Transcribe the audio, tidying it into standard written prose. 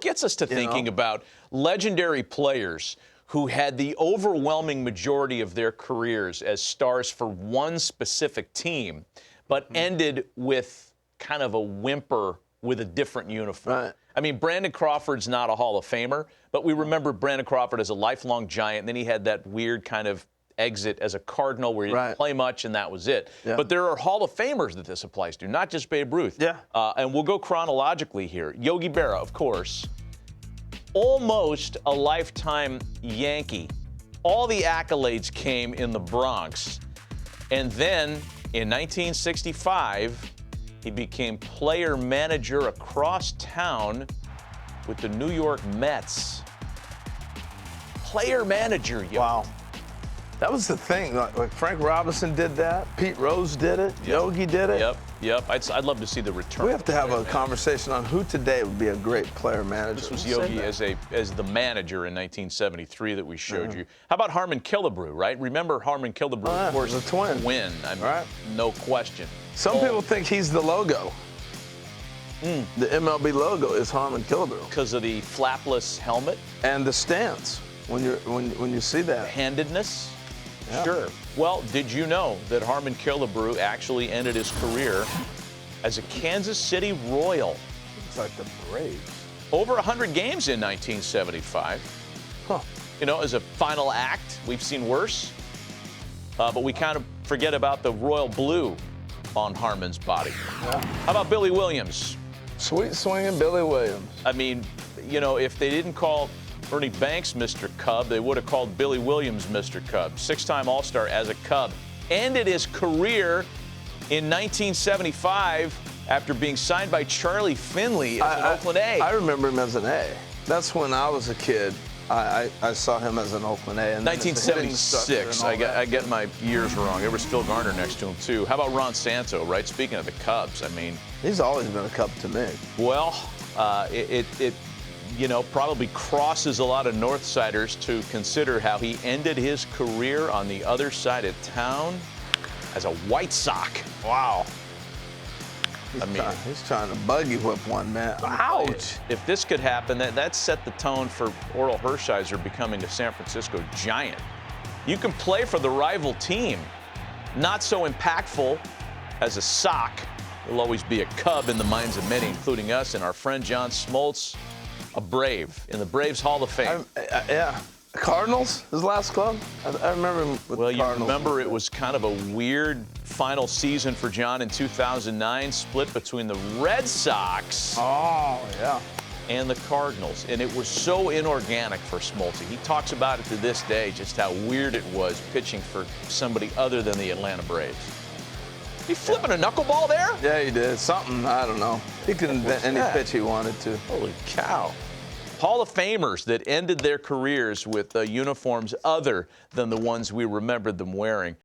Gets us to thinking about legendary players who had the overwhelming majority of their careers as stars for one specific team, but ended with kind of a whimper with a different uniform. Right. I mean, Brandon Crawford's not a Hall of Famer, but we remember Brandon Crawford as a lifelong Giant, and then he had that weird kind of exit as a Cardinal where he didn't play much, and that was it. Yeah. But there are Hall of Famers that this applies to, not just Babe Ruth. Yeah. And we'll go chronologically here. Yogi Berra, of course, almost a lifetime Yankee. All the accolades came in the Bronx. And then in 1965, he became player manager across town with the New York Mets. Player manager, Yogi. Wow. That was the thing. Like Frank Robinson did that. Pete Rose did it. Yogi did it. Yep. I'd love to see the return. We have to have a conversation on who today would be a great player manager. This was Yogi as the manager in 1973 that we showed you. How about Harmon Killebrew, right? Remember Harmon Killebrew, of course, the twin. Win. I mean, no question. Some people think he's the logo. The MLB logo is Harmon Killebrew. Because of the flapless helmet? And the stance, when you see that. Handedness? Yeah. Sure. Well, did you know that Harmon Killebrew actually ended his career as a Kansas City Royal? It's like the Braves. Over 100 games in 1975. Huh. You know, as a final act, we've seen worse. But we kind of forget about the royal blue on Harmon's body. Yeah. How about Billy Williams? Sweet swinging Billy Williams. I mean, you know, if they didn't call Ernie Banks Mr. Cub, they would have called Billy Williams Mr. Cub. Six-time All-Star as a Cub. Ended his career in 1975 after being signed by Charlie Finley as an Oakland A. I remember him as an A. That's when I was a kid. I saw him as an Oakland A. And 1976. I get my years wrong. There was Phil Garner next to him, too. How about Ron Santo, right? Speaking of the Cubs, I mean. He's always been a Cub to me. Well, it you know, probably crosses a lot of Northsiders to consider how he ended his career on the other side of town as a White Sox. Wow. He's trying to buggy whip one, man. Ouch. If this could happen, that set the tone for Orel Hershiser becoming a San Francisco Giant. You can play for the rival team. Not so impactful as a Sox. He'll always be a Cub in the minds of many, including us, and our friend John Smoltz, a Brave in the Braves Hall of Fame. Yeah. Cardinals, his last club? I remember him with Well, the Cardinals. You remember it was kind of a weird final season for John in 2009, split between the Red Sox and the Cardinals. And it was so inorganic for Smoltz. He talks about it to this day, just how weird it was pitching for somebody other than the Atlanta Braves. He flipping a knuckleball there? Yeah, he did. Something, I don't know. He could invent any pitch he wanted to. Holy cow. Hall of Famers that ended their careers with uniforms other than the ones we remembered them wearing.